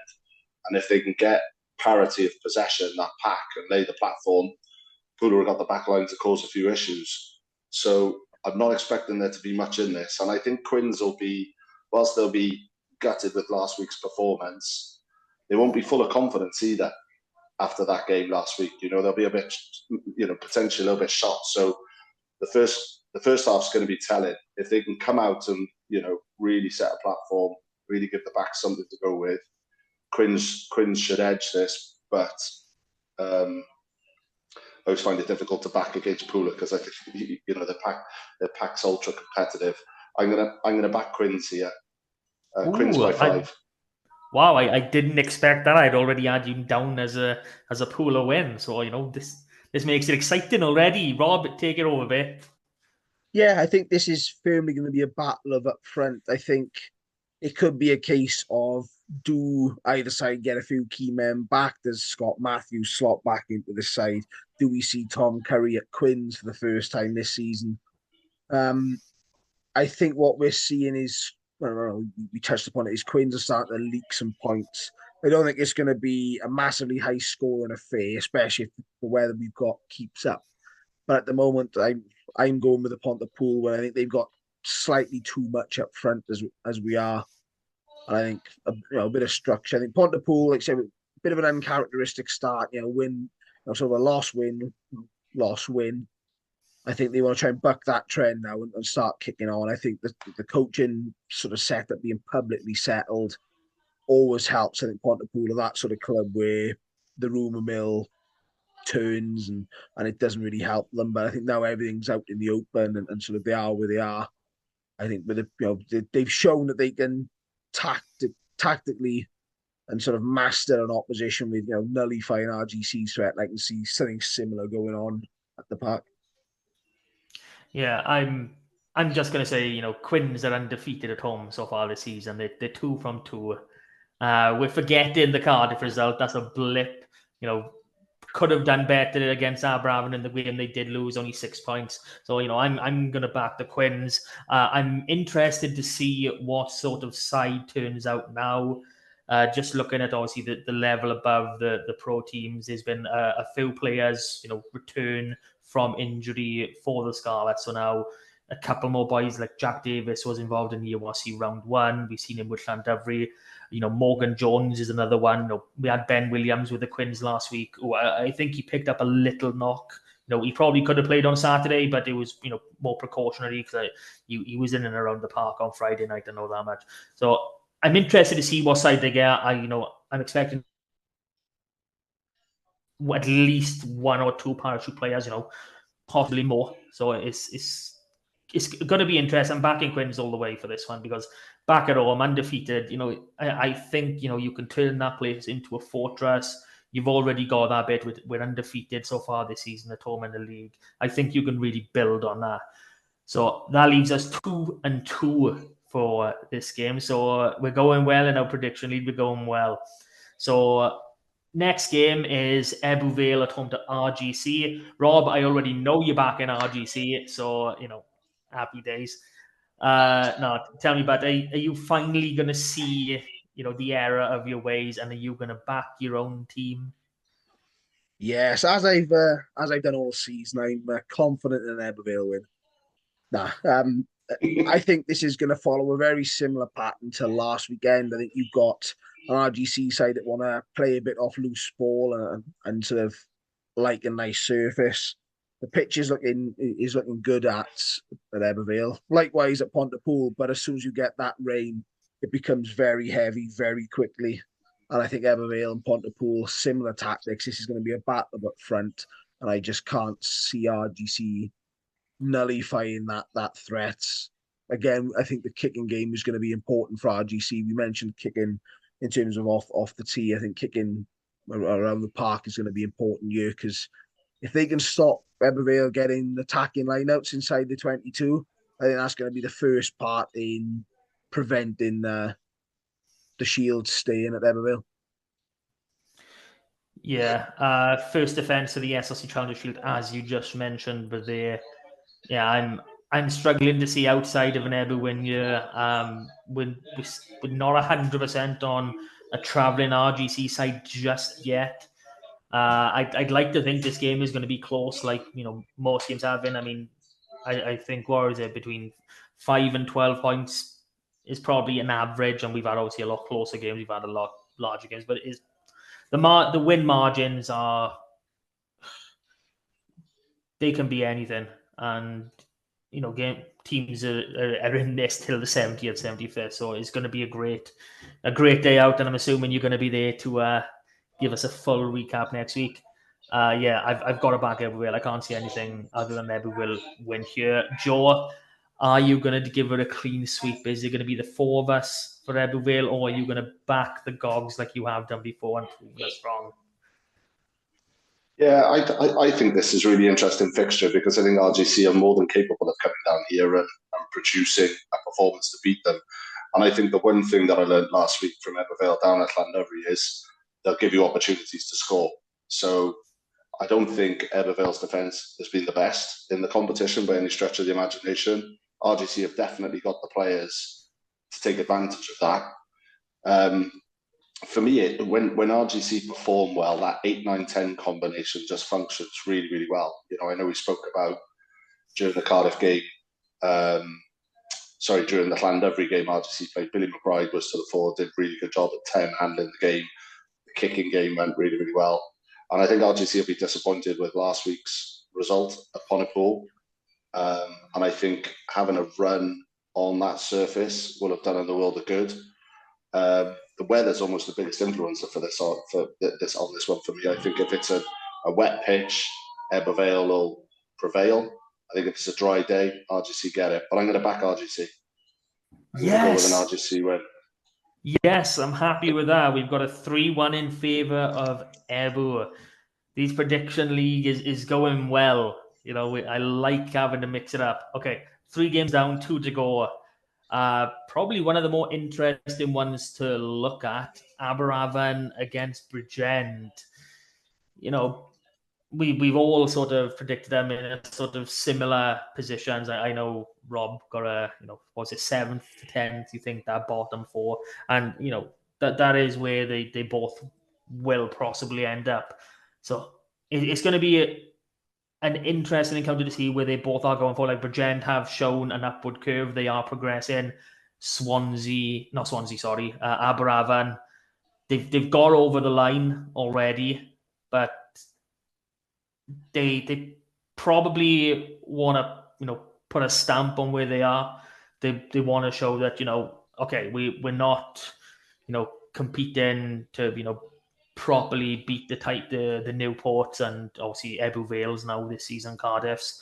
And if they can get parity of possession, that pack, and lay the platform, Pooler have got the back line to cause a few issues. So I'm not expecting there to be much in this. And I think Quins will be, whilst they'll be gutted with last week's performance, they won't be full of confidence either after that game last week. They'll be a bit, potentially a little bit shocked. So the first half's going to be telling. If they can come out and really set a platform, really give the back something to go with, Quins should edge this. But I always find it difficult to back against Pooler because I think the pack's ultra competitive. I'm gonna back Quins here. Quins by 5. Wow, I didn't expect that. I'd already had you down as a Pooler win. So this makes it exciting already. Rob, take it over, bit. Yeah, I think this is firmly going to be a battle of up front. I think it could be a case of, do either side get a few key men back? Does Scott Matthews slot back into the side? Do we see Tom Curry at Quins for the first time this season? I think what we're seeing is, we touched upon it, is Quins are starting to leak some points. I don't think it's going to be a massively high scoring affair, especially if the weather we've got keeps up. But at the moment, I'm going with the Pontypool, where I think they've got slightly too much up front as we are. And I think a bit of structure. I think Pontypool, like I said, a bit of an uncharacteristic start. Win, sort of a loss win. I think they want to try and buck that trend now and start kicking on. I think the coaching sort of setup being publicly settled always helps. I think Pontypool are that sort of club where the rumour mill turns and it doesn't really help them. But I think now everything's out in the open and sort of they are where they are. I think with they've shown that they can tactically and sort of master an opposition with nullifying RGC's threat. I can see something similar going on at the park. Yeah, I'm just gonna say, Quins are undefeated at home so far this season. They're 2 from 2. We're forgetting the Cardiff result. That's a blip. Could have done better against Aberafon in the game. They did lose only 6 points. So, I'm going to back the Quins. I'm interested to see what sort of side turns out now. Just looking at, obviously, the level above the pro teams, there's been a few players, return from injury for the Scarlets. So now a couple more boys like Jack Davis was involved in the URC round 1. We've seen him with Llandyfri. Morgan Jones is another one. We had Ben Williams with the Quins last week. I think he picked up a little knock. He probably could have played on Saturday, but it was, more precautionary because he was in and around the park on Friday night. I know that much. So I'm interested to see what side they get. I'm expecting at least 1 or 2 parachute players, possibly more. So it's going to be interesting. I'm backing Quins all the way for this one because back at home, undefeated, I think, you can turn that place into a fortress. You've already got that bit. We're undefeated so far this season at home in the league. I think you can really build on that. So that leaves us 2-2 for this game. So we're going well in our prediction lead. We're going well. So next game is Ebbw Vale at home to RGC. Rob, I already know you're back in RGC, so, happy days. No, tell me about, are you finally going to see, the error of your ways, and are you going to back your own team? Yes, as I've done all season, I'm confident in an Ebbw Vale win. I think this is going to follow a very similar pattern to last weekend. I think you've got an RGC side that want to play a bit off loose ball and sort of like a nice surface. The pitch is looking good at Ebbw Vale. Likewise at Pontypool, but as soon as you get that rain, it becomes very heavy very quickly. And I think Ebbw Vale and Pontypool, similar tactics. This is going to be a battle up front, and I just can't see RGC nullifying that threat. Again, I think the kicking game is going to be important for RGC. We mentioned kicking in terms of off the tee. I think kicking around the park is going to be important here because if they can stop Ebbw Vale getting attacking lineouts inside the 22, I think that's going to be the first part in preventing the Shield staying at Ebbw Vale. Yeah, first defense of the SRC Challenger Shield, as you just mentioned, but I'm struggling to see outside of an Ebbw win here. We're not 100% on a travelling RGC side just yet. I'd like to think this game is going to be close, like most games have been. I mean, I think what is it, between 5 and 12 points is probably an average, and we've had obviously a lot closer games. We've had a lot larger games, but the win margins they can be anything. and teams are in this till the 70th, 75th. So it's going to be a great day out, and I'm assuming you're going to be there to give us a full recap next week. I've got to back Eberville. I can't see anything other than Eberville will win here. Joe, are you going to give it a clean sweep? Is it going to be the four of us for Eberville, or are you going to back the Gogs like you have done before and prove us wrong? Yeah, I think this is really interesting fixture because I think RGC are more than capable of coming down here and producing a performance to beat them. And I think the one thing that I learned last week from Ebervale down at Llandovery is they'll give you opportunities to score. So I don't think Ebervale's defence has been the best in the competition by any stretch of the imagination. RGC have definitely got the players to take advantage of that. For me, when RGC perform well, that 8, 9, 10 combination just functions really, really well. I know we spoke about during the Cardiff game, during the Llandovery game, RGC played. Billy McBride was to the fore, did a really good job at 10, handling the game. The kicking game went really, really well. And I think RGC will be disappointed with last week's result at Pontypool. And I think having a run on that surface will have done in the world of good. The weather's almost the biggest influencer for this on this one for me. I think if it's a wet pitch, Ebervale will prevail. I think if it's a dry day, RGC get it. But I'm going to back RGC. I'm going to go with an RGC win. Yes, I'm happy with that. We've got a 3-1 in favour of Ebu. These prediction league is going well. I like having to mix it up. Okay, 3 games down, 2 to go. Probably one of the more interesting ones to look at, Aberavon against Bridgend. We've all sort of predicted them in a sort of similar positions. I know Rob got a, 7th to 10th, you think that bottom 4. And, that is where they both will possibly end up. So it's going to be an interesting encounter to see where they both are going for. Like Bridgend have shown an upward curve. They are progressing. Aberavon, they've got over the line already, but they probably want to put a stamp on where they are. They want to show that okay, we're not competing to properly beat the Newports and obviously Ebu Vales now this season, Cardiff's,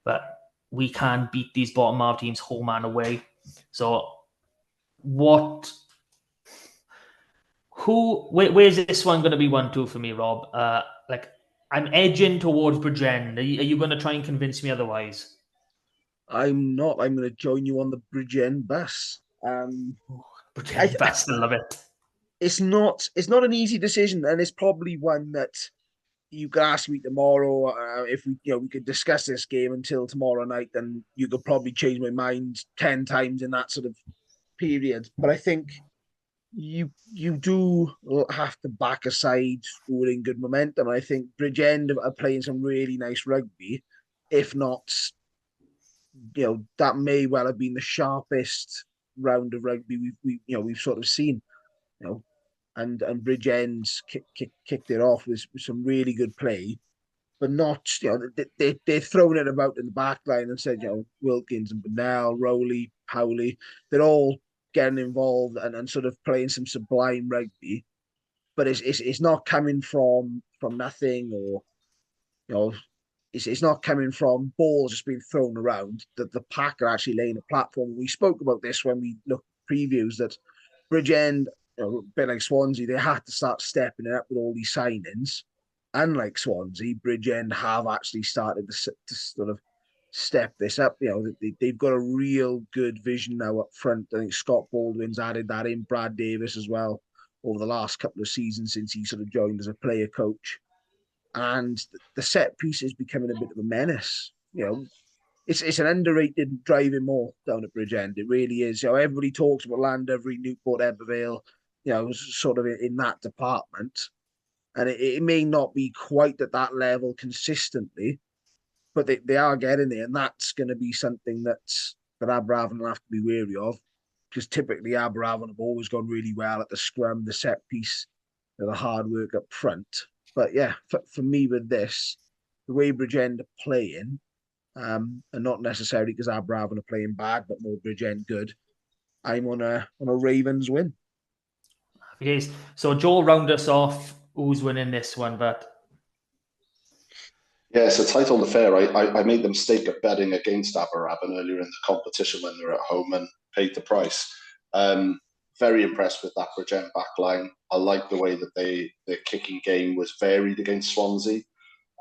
but we can beat these bottom half teams home and away. So where's this one going to be 1-2 for me, Rob? I'm edging towards Bridgend. Are you going to try and convince me otherwise? I'm not. I'm going to join you on the Bridgend bus. Bridgend bus, I love it. It's not an easy decision, and it's probably one that you could ask me tomorrow if we could discuss this game until tomorrow night, then you could probably change my mind 10 times in that sort of period. But I think you do have to back a side who are in good momentum. I think Bridgend are playing some really nice rugby. If not, that may well have been the sharpest round of rugby we've sort of seen. And Bridgend's kicked it off with some really good play, but not, they're throwing it about in the back line and said, Wilkins and Bennell, Rowley, Howley, they're all getting involved and sort of playing some sublime rugby, but it's not coming from nothing, or it's not coming from balls just being thrown around. That the pack are actually laying a platform. We spoke about this when we looked at previews, that Bridgend, a bit like Swansea, they had to start stepping it up with all these signings. Unlike Swansea, Bridgend have actually started to sort of step this up. They've got a real good vision now up front. I think Scott Baldwin's added that in, Brad Davis as well, over the last couple of seasons since he sort of joined as a player coach. And the set piece is becoming a bit of a menace. It's an underrated driving maul down at Bridgend. It really is. Everybody talks about Llandovery, Newport, Ebervale, sort of in that department. And it may not be quite at that level consistently, but they are getting there. And that's going to be something that Aberavon will have to be wary of, because typically Aberavon have always gone really well at the scrum, the set piece, the hard work up front. But yeah, for me with this, the way Bridgend are playing, and not necessarily because Aberravon are playing bad, but more Bridgend good. I'm on a Ravens win. It is. So Joel, round us off. Who's winning this one, but Yeah, so titled affair. I made the mistake of betting against Aberravon earlier in the competition when they were at home and paid the price. Very impressed with that Bridgend backline. I like the way that their kicking game was varied against Swansea.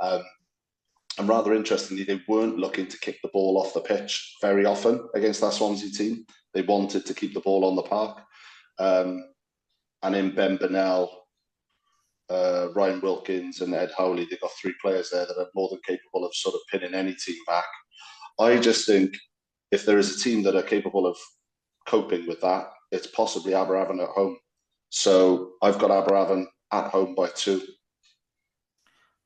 And rather interestingly, they weren't looking to kick the ball off the pitch very often against that Swansea team. They wanted to keep the ball on the park. And in Ben Burnell, Ryan Wilkins and Ed Howley, they've got 3 players there that are more than capable of sort of pinning any team back. I just think if there is a team that are capable of coping with that, it's possibly Aberravon at home. So I've got Aberravon at home by 2.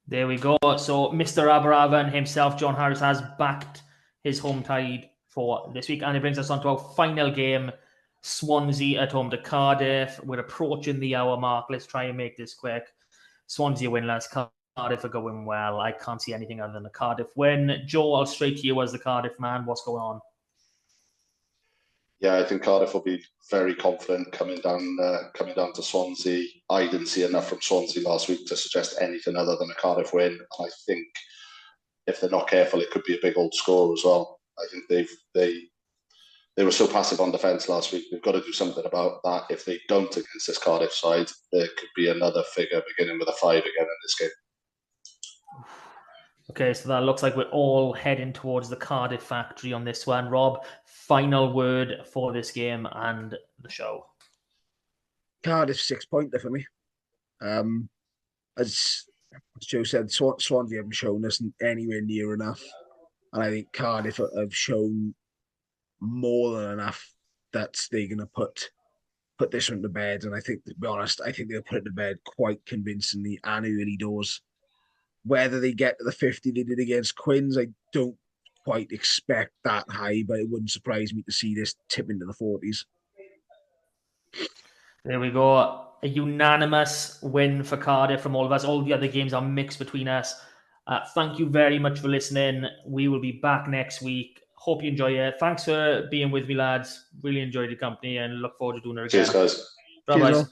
there we go. So Mr. Aberravon himself, John Harris, has backed his home tide for this week. And it brings us on to our final game, Swansea at home to Cardiff. We're approaching the hour mark. Let's try and make this quick. Swansea win, lads. Cardiff are going well. I can't see anything other than a Cardiff win. Joe, I'll straight to you as the Cardiff man. What's going on? Yeah, I think Cardiff will be very confident coming down to Swansea. I didn't see enough from Swansea last week to suggest anything other than a Cardiff win. And I think if they're not careful, it could be a big old score as well. I think they were so passive on defence last week. They've got to do something about that. If they don't against this Cardiff side, there could be another figure beginning with a 5 again in this game. Okay, so that looks like we're all heading towards the Cardiff factory on this one. Rob, final word for this game and the show. Cardiff 6-pointer for me. As Joe said, Swansea haven't shown us anywhere near enough. And I think Cardiff have shown more than enough that they're going to put this one to bed. And I think, to be honest, I think they'll put it to bed quite convincingly and early doors. Whether they get to the 50 they did against Quins, I don't quite expect that high, but it wouldn't surprise me to see this tip into the 40s. There we go. A unanimous win for Cardiff from all of us. All the other games are mixed between us. Thank you very much for listening. We will be back next week. Hope you enjoy it. Thanks for being with me, lads. Really enjoyed the company and look forward to doing it again. Cheers, guys. Bye, guys.